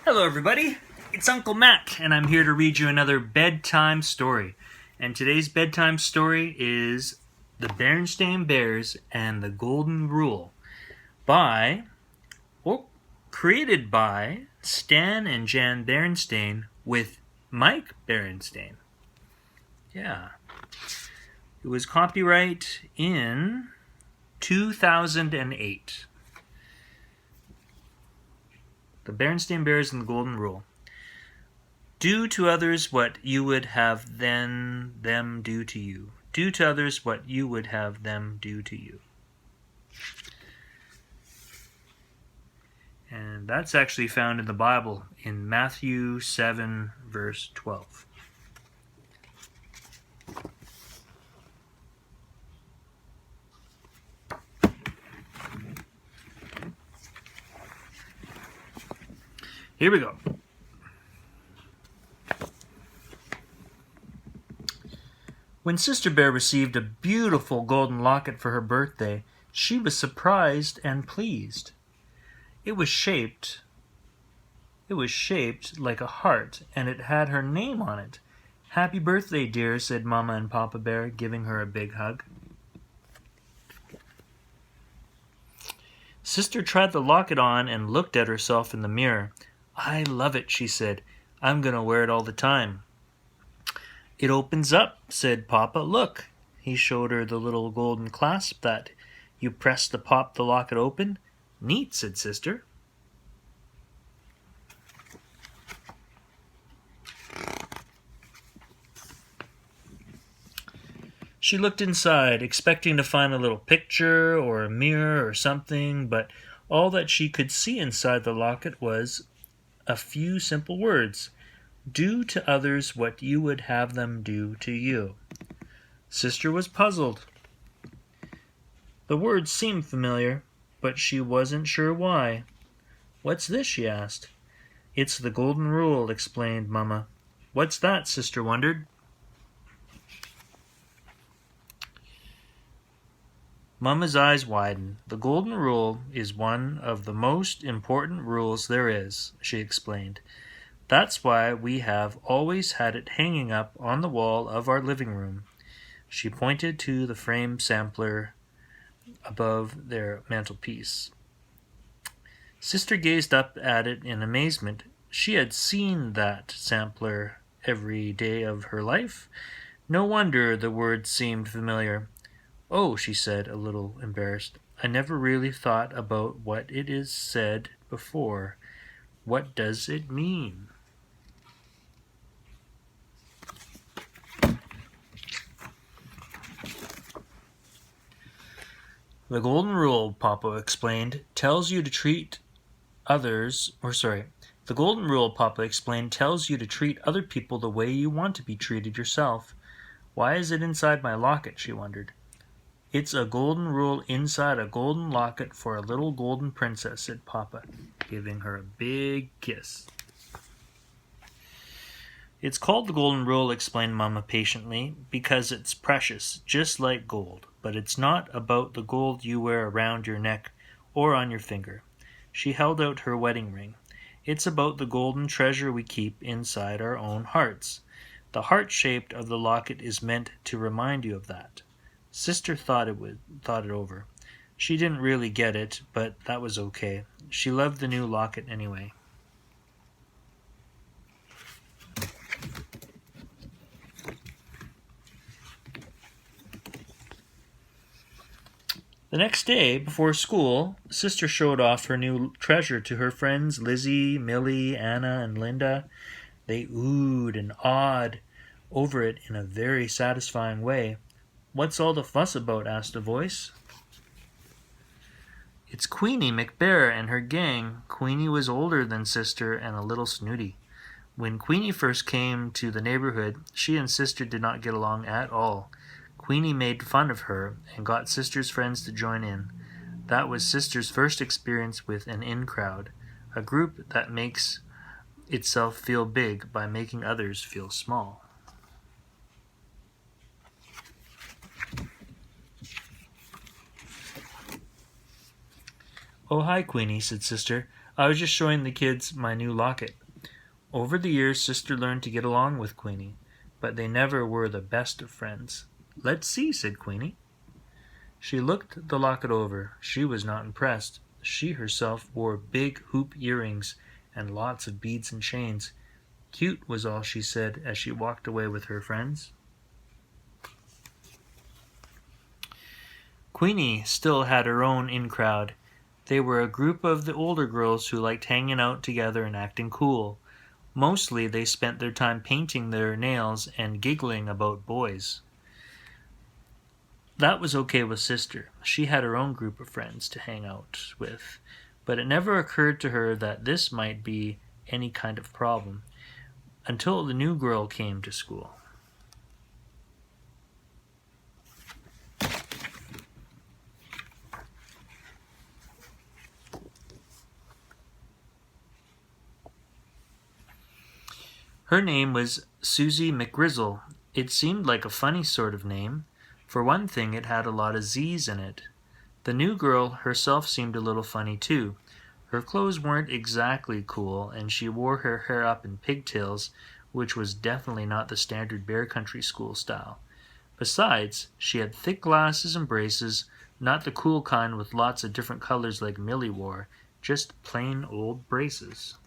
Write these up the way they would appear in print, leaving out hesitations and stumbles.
Hello everybody, it's Uncle Matt, and I'm here to read you another bedtime story. And today's bedtime story is The Berenstain Bears and the Golden Rule created by Stan and Jan Berenstain with Mike Berenstain. Yeah. It was copyright in 2008. The Berenstain Bears and the Golden Rule. Do to others what you would have them do to you. Do to others what you would have them do to you. And that's actually found in the Bible in Matthew 7, verse 12. Here we go. When Sister Bear received a beautiful golden locket for her birthday, she was surprised and pleased. It was shaped like a heart, and it had her name on it. "Happy birthday, dear," said Mama and Papa Bear, giving her a big hug. Sister tried the locket on and looked at herself in the mirror. "I love it," she said. "I'm going to wear it all the time." "It opens up," said Papa. "Look." He showed her the little golden clasp that you press to pop the locket open. "Neat," said Sister. She looked inside, expecting to find a little picture or a mirror or something, but all that she could see inside the locket was a few simple words. Do to others what you would have them do to you. Sister was puzzled. The words seemed familiar, but she wasn't sure why. "What's this?" she asked. "It's the Golden Rule," explained Mama. "What's that?" Sister wondered. Mama's eyes widened. "The Golden Rule is one of the most important rules there is," she explained. "That's why we have always had it hanging up on the wall of our living room." She pointed to the framed sampler above their mantelpiece. Sister gazed up at it in amazement. She had seen that sampler every day of her life. No wonder the words seemed familiar. "Oh," she said, a little embarrassed. "I never really thought about what it is said before. What does it mean?" The Golden Rule, Papa explained, tells you to treat other people the way you want to be treated yourself. Why is it inside my locket? She wondered. "It's a golden rule inside a golden locket for a little golden princess," said Papa, giving her a big kiss. "It's called the Golden Rule," explained Mama patiently, "because it's precious, just like gold. But it's not about the gold you wear around your neck or on your finger." She held out her wedding ring. "It's about the golden treasure we keep inside our own hearts. The heart shape of the locket is meant to remind you of that." Sister thought it over. She didn't really get it, but that was okay. She loved the new locket anyway. The next day, before school, Sister showed off her new treasure to her friends Lizzie, Millie, Anna, and Linda. They oohed and awed over it in a very satisfying way. "What's all the fuss about?" asked a voice. "It's Queenie McBear and her gang." Queenie was older than Sister and a little snooty. When Queenie first came to the neighborhood, she and Sister did not get along at all. Queenie made fun of her and got Sister's friends to join in. That was Sister's first experience with an in-crowd, a group that makes itself feel big by making others feel small. "Oh, hi, Queenie," said Sister. I was just showing the kids my new locket. Over the years, Sister learned to get along with Queenie, but they never were the best of friends. Let's see, said Queenie. She looked the locket over. She was not impressed. She herself wore big hoop earrings and lots of beads and chains. Cute was all she said as she walked away with her friends. Queenie still had her own in-crowd. They were a group of the older girls who liked hanging out together and acting cool. Mostly they spent their time painting their nails and giggling about boys. That was okay with Sister. She had her own group of friends to hang out with, but it never occurred to her that this might be any kind of problem until the new girl came to school. Her name was Susie McGrizzle. It seemed like a funny sort of name. For one thing, it had a lot of Z's in it. The new girl herself seemed a little funny too. Her clothes weren't exactly cool, and she wore her hair up in pigtails, which was definitely not the standard Bear Country school style. Besides, she had thick glasses and braces, not the cool kind with lots of different colors like Millie wore, just plain old braces.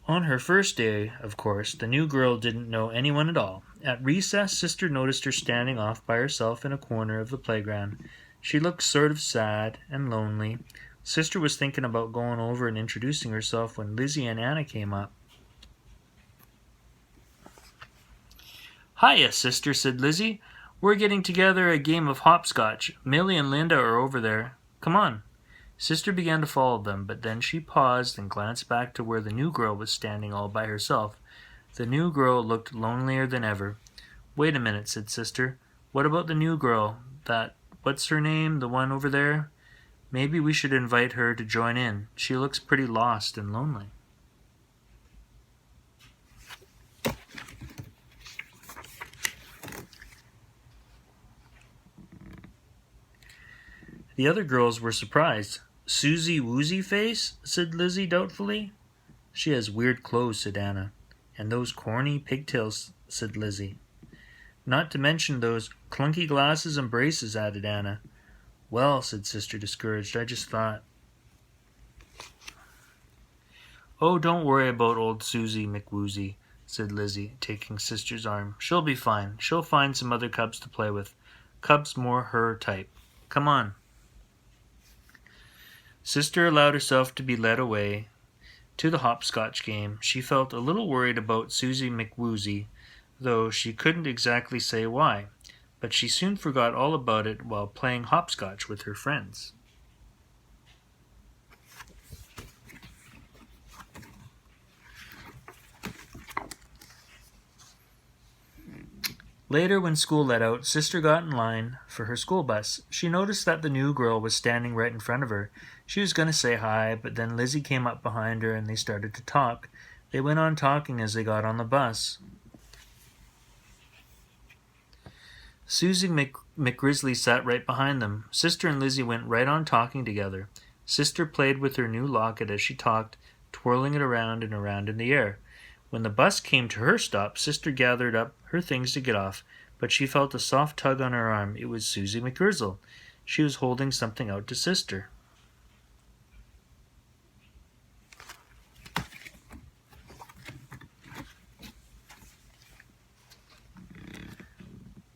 On her first day, of course, the new girl didn't know anyone at all. At recess, Sister noticed her standing off by herself in a corner of the playground. She looked sort of sad and lonely. Sister was thinking about going over and introducing herself when Lizzie and Anna came up. "Hiya, Sister," said Lizzie. "We're getting together a game of hopscotch. Millie and Linda are over there. Come on." Sister began to follow them, but then she paused and glanced back to where the new girl was standing all by herself. The new girl looked lonelier than ever. "Wait a minute," said Sister. "What about the new girl? What's her name, the one over there? Maybe we should invite her to join in. She looks pretty lost and lonely." The other girls were surprised. "Susie Woozy Face?" said Lizzie doubtfully. "She has weird clothes," said Anna. "And those corny pigtails," said Lizzie. "Not to mention those clunky glasses and braces," added Anna. "Well," said Sister, discouraged, "I just thought—" "Oh, don't worry about old Susie McWoozy," said Lizzie, taking Sister's arm. "She'll be fine. She'll find some other cubs to play with. Cubs more her type. Come on." Sister allowed herself to be led away to the hopscotch game. She felt a little worried about Susie McWoozy, though she couldn't exactly say why, but she soon forgot all about it while playing hopscotch with her friends. Later, when school let out, Sister got in line for her school bus. She noticed that the new girl was standing right in front of her. She was going to say hi, but then Lizzie came up behind her and they started to talk. They went on talking as they got on the bus. Susie McGrizzly sat right behind them. Sister and Lizzie went right on talking together. Sister played with her new locket as she talked, twirling it around and around in the air. When the bus came to her stop, Sister gathered up her things to get off, but she felt a soft tug on her arm. It was Susie McGrizzle. She was holding something out to Sister.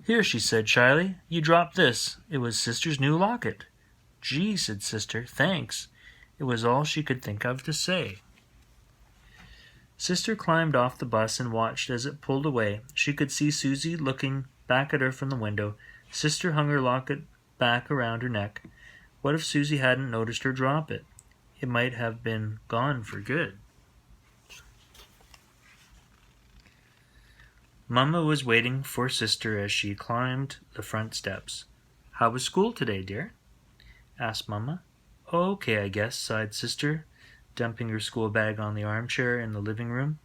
"Here," she said shyly, "you dropped this." It was Sister's new locket. "Gee," said Sister, "thanks." It was all she could think of to say. Sister climbed off the bus and watched as it pulled away. She could see Susie looking back at her from the window. Sister hung her locket back around her neck. What if Susie hadn't noticed her drop it? It might have been gone for good. Mama was waiting for Sister as she climbed the front steps. "How was school today, dear?" asked Mama. "Oh, okay, I guess," sighed Sister, dumping her school bag on the armchair in the living room.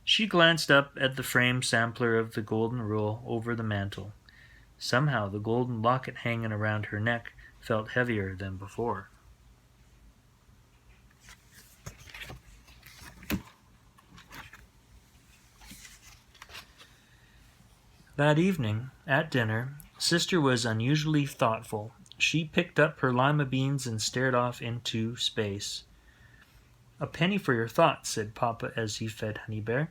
She glanced up at the framed sampler of the golden rule over the mantel. Somehow the golden locket hanging around her neck felt heavier than before. That evening, at dinner, Sister was unusually thoughtful. She picked up her lima beans and stared off into space. "A penny for your thoughts," said Papa as he fed Honey Bear.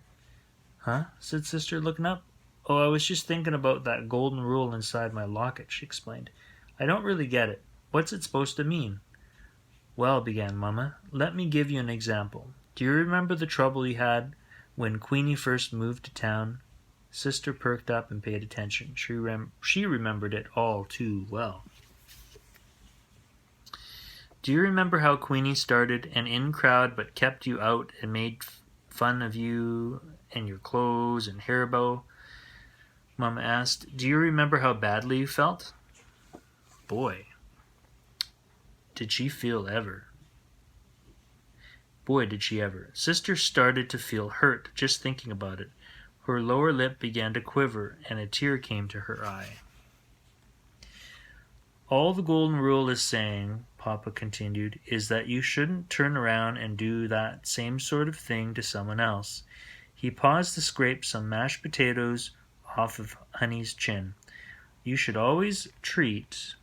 "Huh?" said Sister, looking up. "Oh, I was just thinking about that golden rule inside my locket," she explained. "I don't really get it. What's it supposed to mean?" "Well," began Mama, "let me give you an example. Do you remember the trouble you had when Queenie first moved to town?" Sister perked up and paid attention. She remembered it all too well. "Do you remember how Queenie started an in-crowd but kept you out and made fun of you and your clothes and hair bow?" Mama asked. "Do you remember how badly you felt?" Boy, did she ever. Boy, did she ever. Sister started to feel hurt just thinking about it. Her lower lip began to quiver, and a tear came to her eye. "All the golden rule is saying," Papa continued, "is that you shouldn't turn around and do that same sort of thing to someone else." He paused to scrape some mashed potatoes off of Honey's chin. "You should always treat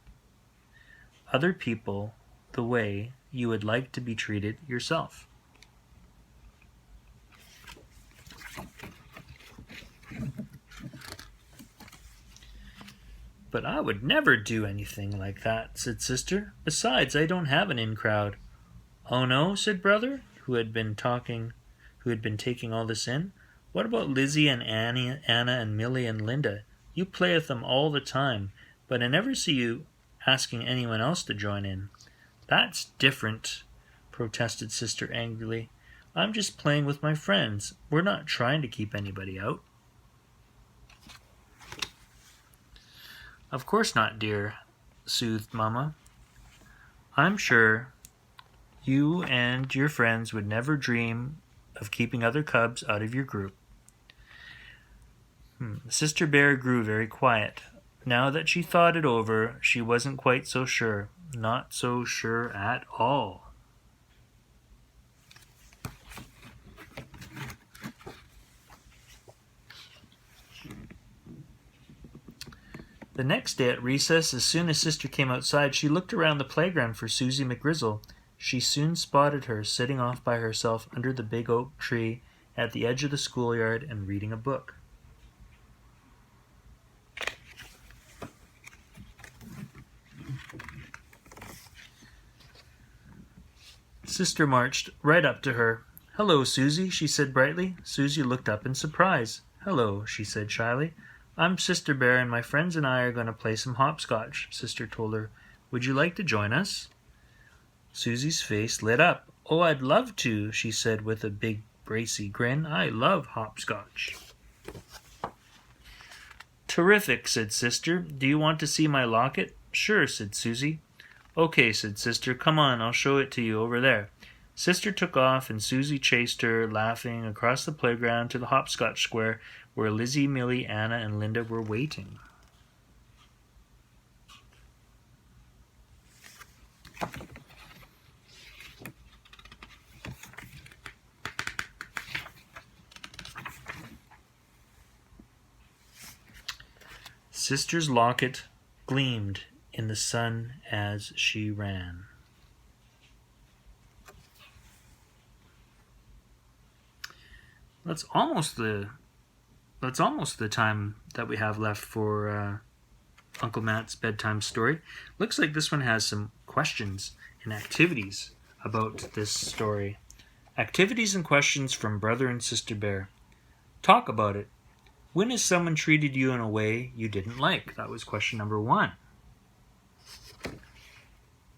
other people the way you would like to be treated yourself." "But I would never do anything like that," said Sister. "Besides, I don't have an in-crowd." "Oh no?" said Brother, who had been taking all this in. "What about Lizzie and Anna and Millie and Linda? You play with them all the time, but I never see you asking anyone else to join in." "That's different," protested Sister angrily. "I'm just playing with my friends. We're not trying to keep anybody out." "Of course not, dear," soothed Mama. "I'm sure you and your friends would never dream of keeping other cubs out of your group." Sister Bear grew very quiet. Now that she thought it over, she wasn't quite so sure. Not so sure at all. The next day at recess, as soon as Sister came outside, she looked around the playground for Susie McGrizzle. She soon spotted her sitting off by herself under the big oak tree at the edge of the schoolyard and reading a book. Sister marched right up to her. "Hello, Susie," she said brightly. Susie looked up in surprise. "Hello," she said shyly. "I'm Sister Bear, and my friends and I are going to play some hopscotch," Sister told her. "Would you like to join us?" Susie's face lit up. "Oh, I'd love to," she said with a big, bracy grin. "I love hopscotch." "Terrific," said Sister. "Do you want to see my locket?" "Sure," said Susie. "Okay," said Sister. "Come on, I'll show it to you over there." Sister took off, and Susie chased her, laughing, across the playground to the hopscotch square where Lizzie, Millie, Anna, and Linda were waiting. Sister's locket gleamed in the sun as she ran. That's almost the time that we have left for Uncle Matt's bedtime story. Looks like this one has some questions and activities about this story. Activities and questions from Brother and Sister Bear. Talk about it. When has someone treated you in a way you didn't like? That was question number 1.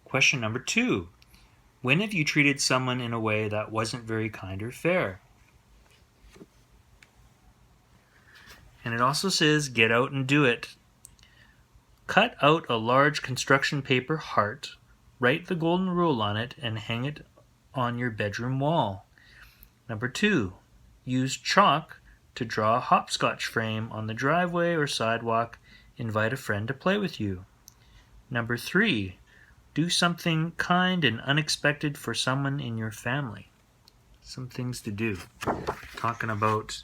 Question number 2. When have you treated someone in a way that wasn't very kind or fair? And it also says, get out and do it. Cut out a large construction paper heart, write the golden rule on it, and hang it on your bedroom wall. Number 2, use chalk to draw a hopscotch frame on the driveway or sidewalk. Invite a friend to play with you. Number 3, do something kind and unexpected for someone in your family. Some things to do. Talking about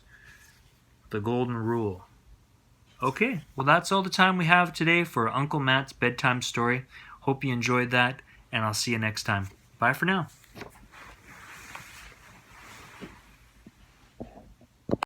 the golden rule. Okay, well that's all the time we have today for Uncle Matt's bedtime story. Hope you enjoyed that, and I'll see you next time. Bye for now.